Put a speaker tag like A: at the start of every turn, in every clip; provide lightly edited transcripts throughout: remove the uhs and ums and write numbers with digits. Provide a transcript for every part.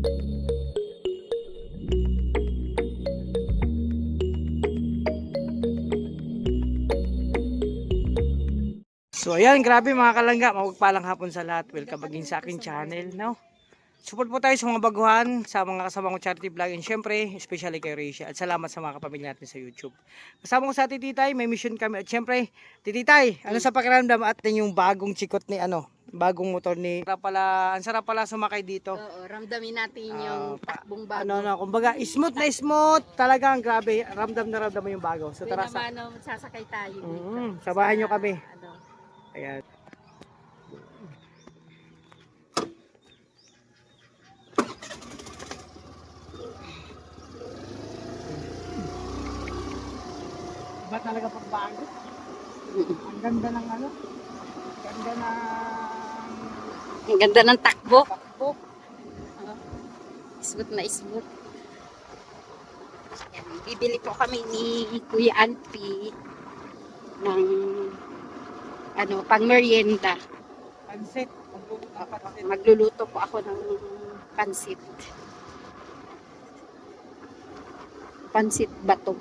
A: So ayan, grabe mga kalangga, mapagpalang hapon sa lahat. Welcome again sa aking channel, no? Support po tayo sa mga baguhan, sa mga kasama kong charity vlog, and syempre, especially kay Rachel. At salamat sa mga kapamilya natin sa YouTube. Kasama ko sa Tititay, may mission kami. At syempre, Tititay, ano sa pakiramdam at yung bagong chikot ni bagong motor ni ang sarap pala sumakay dito.
B: Oo, ramdamin natin yung takbong bago.
A: Kumbaga, smooth na smooth. Talagang grabe, ramdam na ramdam mo yung bago. So tara sa
B: sasakay tayo dito.
A: sabahan nyo kami. Ayan. Ba talaga pagbago? Ang ganda ng
B: Ang ganda ng takbo.
A: takbo.
B: Smooth na smooth. Yan, bibili po kami ni Kuya Anpi ng pang merienda.
A: Pansit.
B: Magluluto po ako ng pansit. Pansit bato.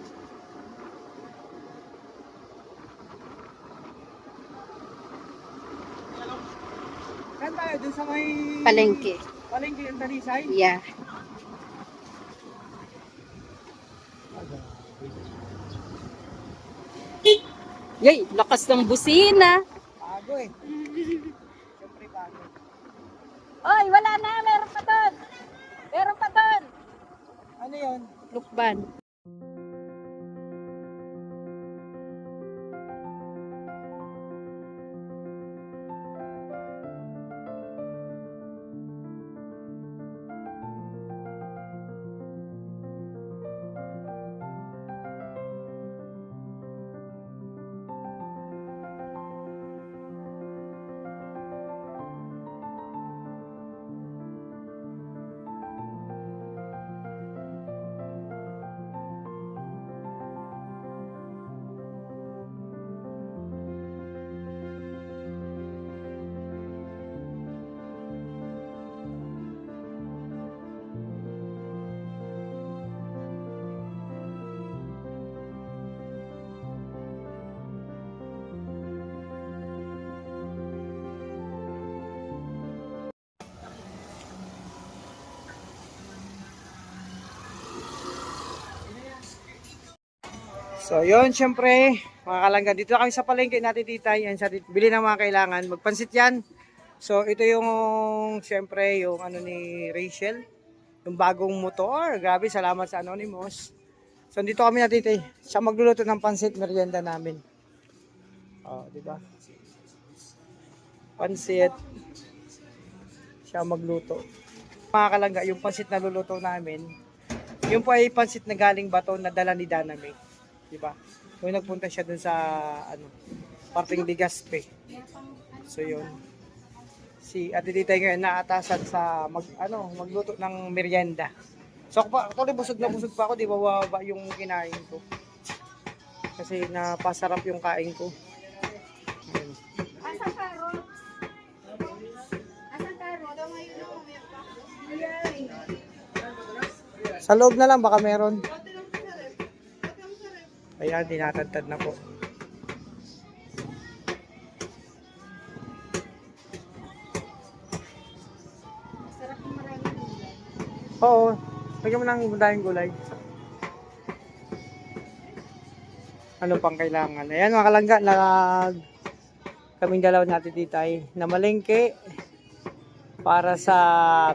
A: Saan tayo? Doon sa may
B: Palengke.
A: Palengke yung Talisay?
B: Yeah. Yay, lakas ng busina.
A: Bago eh. Siyempre bago.
B: Oy, wala na, meron pa doon. Meron pa doon.
A: Ano yun?
B: Lukban.
A: So yun, syempre, mga kalangga, dito kami sa palengke natin Titay, yan sa bili ng mga kailangan, magpansit yan. So ito yung, syempre, yung ni Rachel, yung bagong motor, grabe, salamat sa Anonymous. So dito kami na Titay, siya magluluto ng pansit, merienda namin. Oh, di ba? Pansit, siya magluto. Mga kalangga, yung pansit na luluto namin, yung po ay pansit na galing Bato na dala ni Daname. Diba? Kung nagpunta siya dun sa parting Ligaspe. So yun. Si Ate Titay ngayon naatasan sa magluto ng merienda. So ako pa, actually busog pa ako, di ba waba yung kinain ko. Kasi napasarap yung kain ko. Ayun.
B: Asang karot? Asang karot?
A: Sa loob na lang baka meron. Ayan, tinatantad na po.
B: Sarap ng maraming gulay.
A: Oo, lagyan mo ng dahing gulay. Ano pang kailangan? Ayan mga kalangga, kaming dalawa natin dito ay namalengke para sa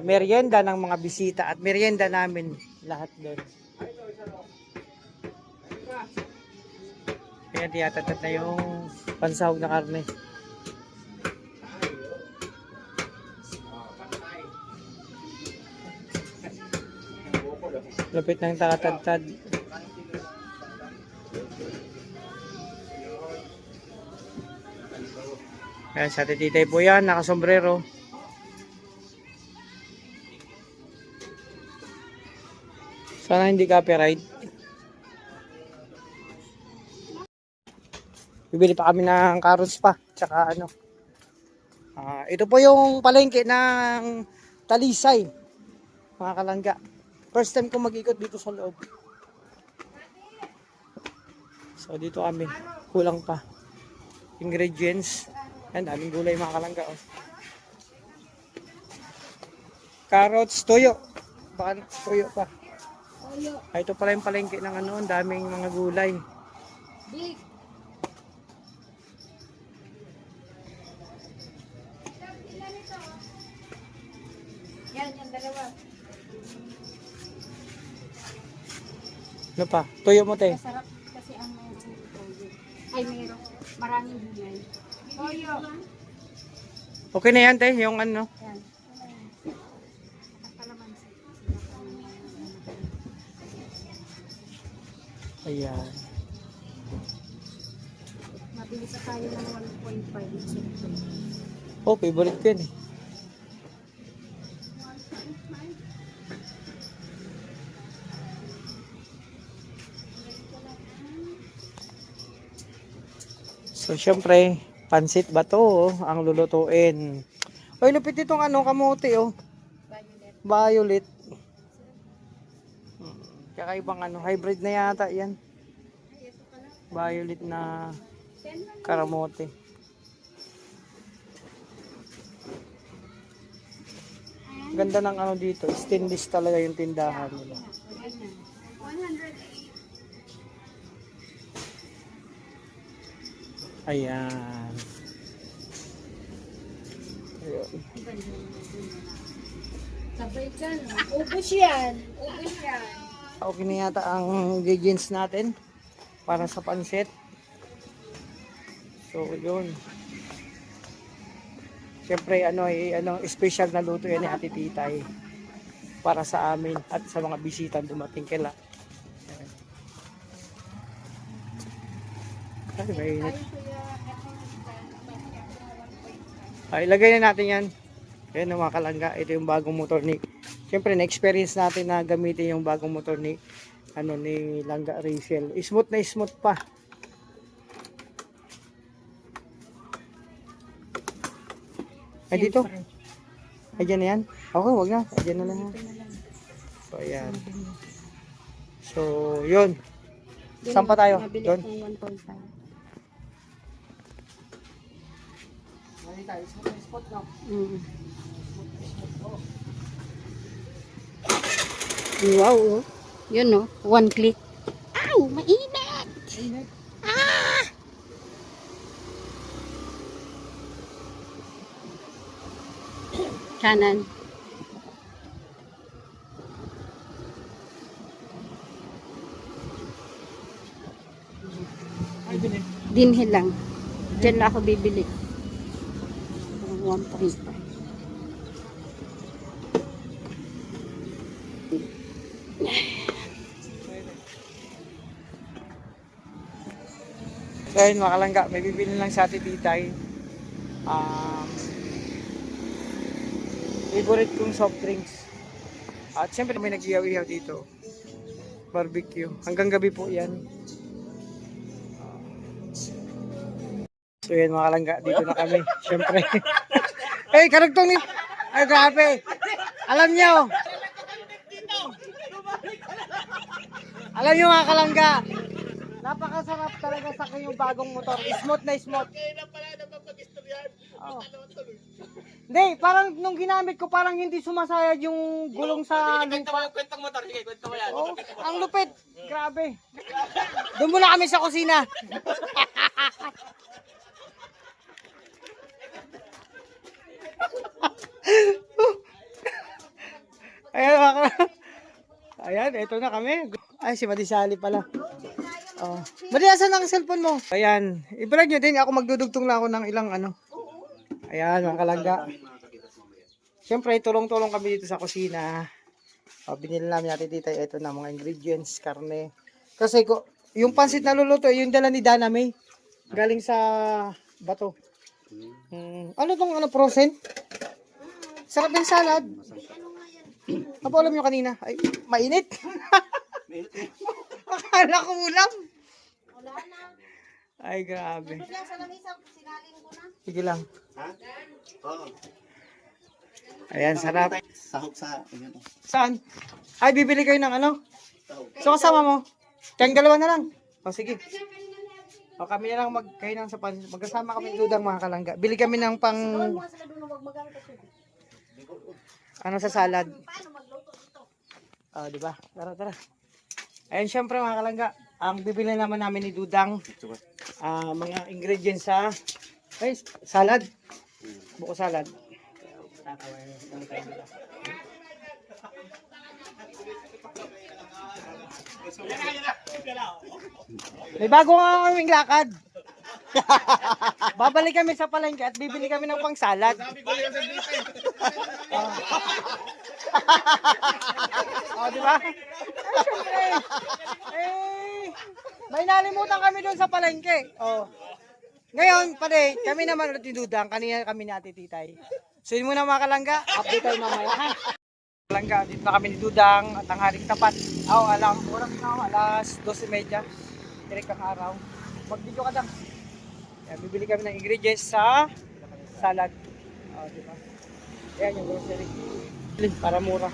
A: merienda ng mga bisita at merienda namin lahat doon. Kaya tiyatatat na yung pansahog na karne. Lapit ng takatad-tad. Ayan, sa Titay po yan, nakasombrero. Sana hindi copyright. Bibili pa kami ng carrots pa, tsaka ito po yung palengke ng Talisay. mga kalangga. First time ko mag-ikot dito sa loob. So dito kami, kulang pa. Ingredients. Yan, daming gulay mga kalangga. Oh. Carrots, toyo. Baka toyo pa. Ay, ito pala yung palengke ng ano, ang daming mga gulay.
B: Big. Yan, yung dalawa.
A: Ano pa? Toyo mo, te.
B: Masarap kasi ang mayroong toyo. Ay, mayroong maraming gulay. Toyo.
A: Okay na yan, te. Yung ano.
B: Yan. Kalamansi.
A: Ayan.
B: Mabilis sa tayo ng 1.5.
A: Oh, favorite ko yan eh. So, syempre, pansit ba to, ang lulutuin. Oy, lupit itong ano, kamote, oh. Violet. Kakaibang ano, hybrid na yata yan. Violet na karamote. Ganda ng ano dito, stainless talaga yung tindahan nila. Ayan. Ayun.
B: Sabay ka, no? Ubus yan. Ubus yan.
A: Okay na yata ang ingredients natin para sa pansit. So, yun. Siyempre, special na luto yan ni Ate Titay para sa amin at sa mga bisita dumating kila. Ay, mainit. Ay, ilagay na natin yan. Ayan mga kalangga, ito yung bagong motor ni. Siyempre, na-experience natin na gamitin yung bagong motor ni Langga Rachel. Smooth na smooth pa. Ay, dito. Ay, dyan na yan. Okay, wag na. Ay, dyan na lang. So, ayan. So, yun. Saan pa tayo? Doon.
B: Mabilis ng 1.5. Wow, oh. Yun, no? One click. Ow! Mainit! Ah! Kanan. Dinhi lang. Diyan na ako bibili. 1.5.
A: So, ayun mga kalangga, may bibili lang sa Ate Titay. Favorite kong soft drinks. At siyempre may nag-ihaw-ihaw dito. Barbecue. Hanggang gabi po yan. So yan mga kalangga, dito na kami. Siyempre. Eh, karagtong ni... Ay, grabe. Alam nyo. Alam nyo mga kalangga. Napakasarap talaga sa kanyang bagong motor. Smooth na smooth. Oh. Hindi, parang nung ginamit ko, parang hindi sumasayad yung gulong sa lupa.
C: Kwentang motor, sige, kwento mo yan.
A: Oh, ang lupit. Grabe. Doon muna kami sa kusina. Ayan, ayan, ito na kami. Ay, si Madisali pala. Oh. Madi, asan ang cellphone mo? Ayan, i-vlog nyo din. Ako magdudugtong na ako ng ilang ano. Ayan, mga kalangga. Siyempre, tulong-tulong kami dito sa kusina. O, binili namin natin dito. Ito na mga ingredients, karne. Kasi yung pansit na luluto, yung dala ni Dana May. Galing sa bato. Ano tong frozen? Sarap ng salad. Apa alam nyo kanina? Ay, mainit. Akala ko ulam.
B: Wala na.
A: Ay, grabe.
B: Sa lamisa, sinaling ko na.
A: Sige lang.
C: Ha? Oo.
A: Ayan, sarap.
C: Sahog sa, ayan o.
A: Saan? Ay, bibili kayo ng ano?
C: Sahog.
A: So, kasama mo? Kayong dalawa na lang. O, sige. O, kami na lang kayo ng sa magkasama kami dudang mga kalangga. Bili kami ng pang, ano sa salad. O, di ba? Tara, tara. Ayan, syempre mga kalangga. Ang bibili naman namin ni Dudang, mga ingredients sa, ay, salad. Buko salad. May bago nga kaming lakad. Babalik kami sa palengke at bibili kami ng pang salad. Oh, di ba? Ay, syempre. May nalimutan kami doon sa palengke. Oh. Ngayon, pare, kami naman ulit ni Dudang. Kanina kami ni Ate Titay. So yun muna mga kalangga. Update tayo mamaya, ha? Kalangga, dito na kami ni Dudang at ang haring tapat. Oras na, alas 12:30. Direk ang araw. Mag-video ka dang. Ayan, bibili kami ng ingredients sa salad. Diba? Ayan yung grocery. Para mura.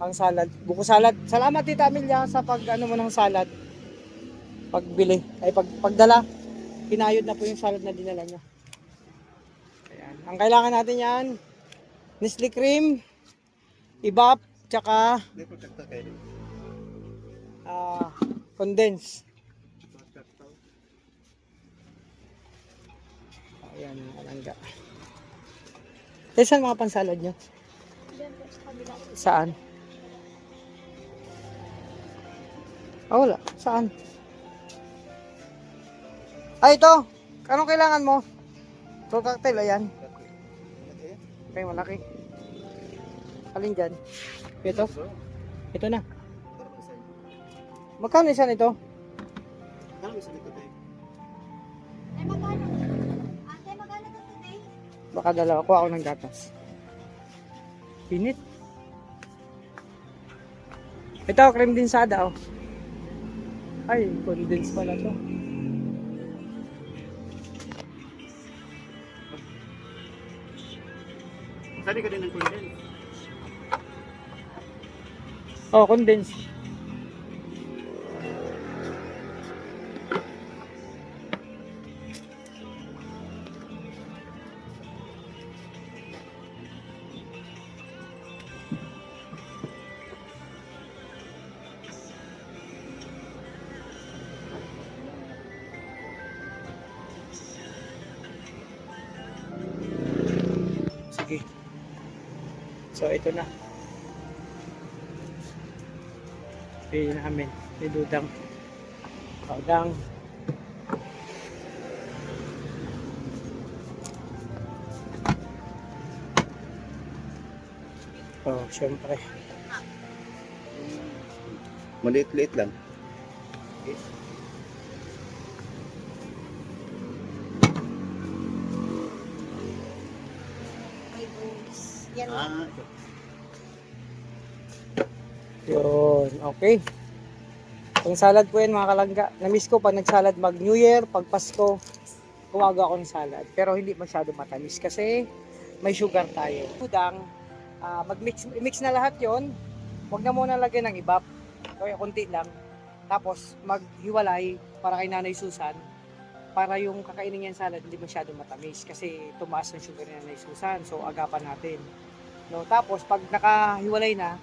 A: Ang salad. Buko salad. Salamat Tita Amelia sa pag-ano mo ng salad. Pagbili. Ay pagdala. Pinayod na po yung salad na dinala niya. Ayan. Ang kailangan natin yan, Nestle cream, ibap, tsaka condense. Ayan, malangga. Saan mga pansalad nyo? Saan? Wala. Saan? Ito. Anong kailangan mo? Fruit cocktail, ayan. Okay, malaki. Alin dyan? Ito? Ito na. Magkano isa nito? Baka dalawa ko ako ng gatas. Pinit. Ito, cream dinsada, oh. Ay, condense pala to.
C: Sali ka din ng condense.
A: Oh, condense. Sige. So, ito na. Pili namin. May Dudang. Dudang. Oh, syempre.
C: Maliit-liit lang. Ito.
A: Yun, okay. Ang salad po yan mga kalangga. Na-miss ko pag nagsalad mag New Year, pag Pasko, gumagawa ako ng salad. Pero hindi masyado matamis kasi may sugar tayo. Dudang, mag-mix na lahat yon. Huwag na muna lagyan ng ibap. Kaya konti lang. Tapos maghiwalay para kay Nanay Susan. Para yung kakainin niyan salad hindi masyado matamis. Kasi tumaas ng sugar ni Nanay Susan. So agapan natin. No, tapos pag nakahiwalay na,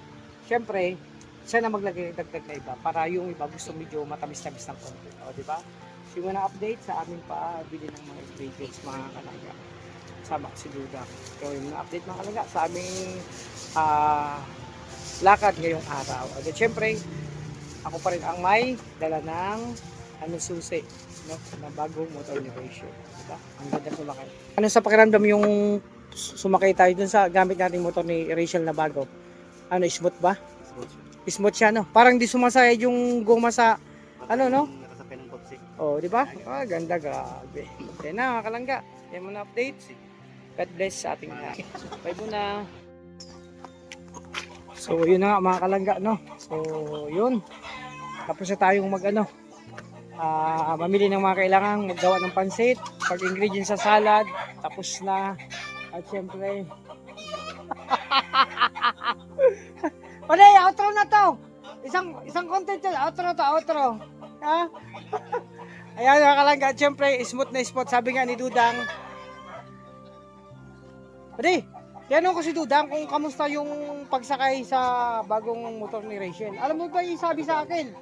A: syempre, siya na maglagay ng dagdag na iba para yung iba gusto medyo matamis-tamis ng konti. O, di ba? So, yung update sa aming pabili ng mga ingredients, mga kalangga. Sama si Duda. So, yung update mga kalangga sa aming lakad ngayong araw. At syempre, ako pa rin ang may dala ng susi, no? Na bagong motor innovation. Diba? Ang ganda sumakay. Ano sa pakiramdam yung sumakay tayo dun sa gamit nating motor ni Rachel na bago? Ano, smooth ba? Smooth siya, no? Parang di sumasayad yung goma sa, ano, no?
C: Nakasakay ng popsicle.
A: Oh, di ba? Ganda, grabe. Okay na, mga kalangga. Yan muna update. God bless sa ating lahat. Bye muna. So, yun na nga, mga kalangga, no? So, yun. Tapos na tayong mamili ng mga kailangan, maggawa ng pansit, pag-ingredients sa salad, tapos na. At syempre, isang content yan. Outro. Ha? Ayan, mga kalangga. Siyempre, smooth na spot. Sabi nga ni Dudang. Pwede, tinanong ko si Dudang kung kamusta yung pagsakay sa bagong motor ni Rachel. Alam mo ba yung sabi sa akin?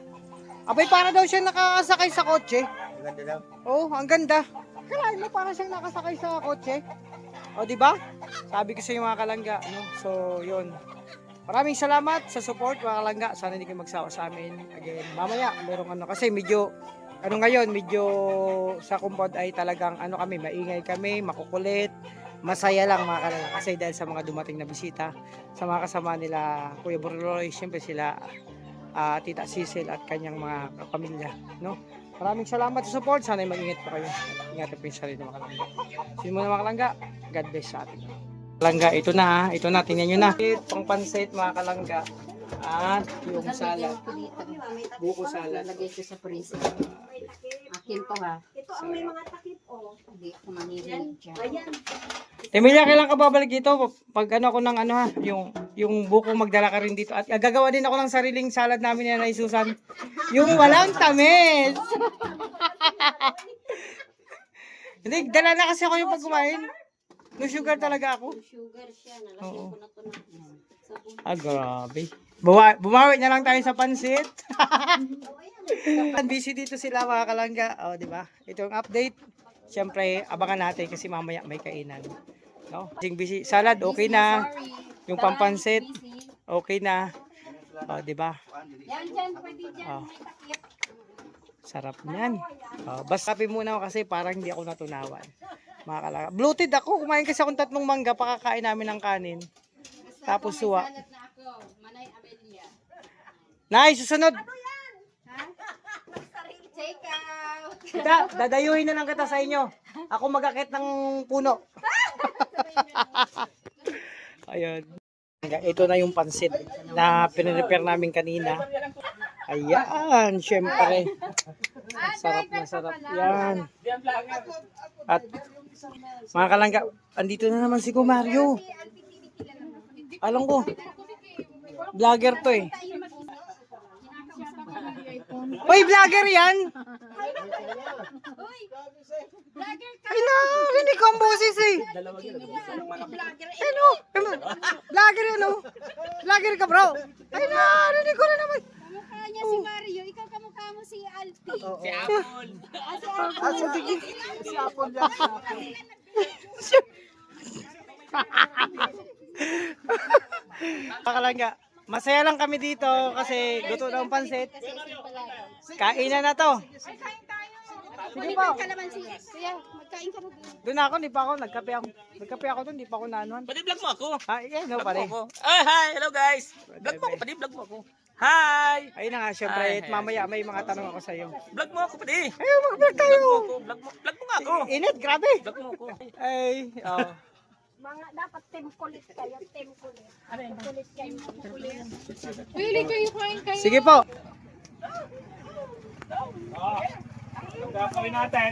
A: Abay, para daw siya nakasakay sa kotse.
C: Ang ganda daw.
A: Oo, ang ganda. Kalahin mo, para siyang nakasakay sa kotse. O, di ba? Sabi ko sa inyo mga kalangga. No? So, yun. Maraming salamat sa support mga kalangga. Sana hindi kayo magsawa sa amin. Again, mamaya, merong ano. Kasi medyo, ngayon, medyo sa compound ay talagang kami, maingay kami, makukulit. Masaya lang mga kalangga. Kasi dahil sa mga dumating na bisita, sa mga kasama nila, Kuya Boroloy, siyempre sila, Tita Cecil at kanyang mga pamilya. No? Maraming salamat sa support. Sana mag-ingat po kayo. Ingatan po yung sarili mga kalangga. Sige muna mga kalangga. God bless sa atin. Kalangga, ito na ha. Ito na, tingnan nyo na. Pang pansit mga kalangga. At yung salad. Buko salad.
B: Lagay ko sa freezer. Akin to ha.
D: Ito ang may mga takip, oh.
B: Hindi ako manihilig dyan.
D: Ayan.
A: Emilia, kailan ka babalik dito? Pag ako ng ha, yung buko magdala ka rin dito. At gagawa din ako ng sariling salad namin yan na Susan. Yung walang tamis. Hindi, dala na kasi ako yung pag kumain. No sugar talaga ako.
B: Sugar siya.
A: Oo.
B: Nalasing ko na to na.
A: Grabe. Bumawi na lang tayo sa pansit. Busy dito sila mga kalangga. O, di ba? Ito yung update. Siyempre, abangan natin kasi mamaya may kainan. No? Busy. Salad, okay na. Yung pampansit, okay na. O, di ba?
B: Yan dyan, pwede dyan.
A: O,
B: May takip.
A: sarap niyan. O, basta kape muna ako kasi parang hindi ako natunawan. Mga kalangga. Bloated ako. Kumain kasi akong 3 mangga. Pakakain namin ng kanin. Tapos suwa.
B: Salad na ako. Manay Amelia.
A: Nice, susunod.
B: Take out.
A: Kita, dadayuhin na lang kita sa inyo. Ako magakit ng puno. Ayun. Ito na yung pansit na pinrepair namin kanina. Ayan, syempre. Sarap na sarap yan. At mga kalangga, andito na naman si Kumario. Alam ko, vlogger to eh. Uy, vlogger yan! Ay na, rinig ko ang boses eh. Ano? Vlogger yan oh. Vlogger ka bro. Ay na, rinig ko na naman.
D: Kamukha niya si Mario. Ikaw kamukha mo si Alfie.
A: Si Apple. Si Apple lang. Pakalangga. Masaya lang kami dito kasi luto na ang pansit. Kainan na to. Sige po.
D: Kalamansi. Kuya, magkain ka na doon.
A: Doon ako, di pa ako. Nagkape ako doon, di pa ako naanuhan.
E: Padi-vlog mo ako.
A: Ha, yeah, no, pare.
E: Ay, hi, hello guys. Vlog mo ako, padi-vlog mo ako. Hi.
A: Ayun na nga, syempre, at mamaya may mga tanong ako sa iyo.
E: Vlog mo ako, padi.
A: Ayaw, mag-vlog tayo.
E: Vlog mo nga ako.
A: Init, grabe.
E: Vlog mo ako.
A: Ay, oh.
D: Mga dapat team kulit kayo. Team kulit. Kulit kayo. Kulit.
A: Sige po.
C: Ang gagawin natin.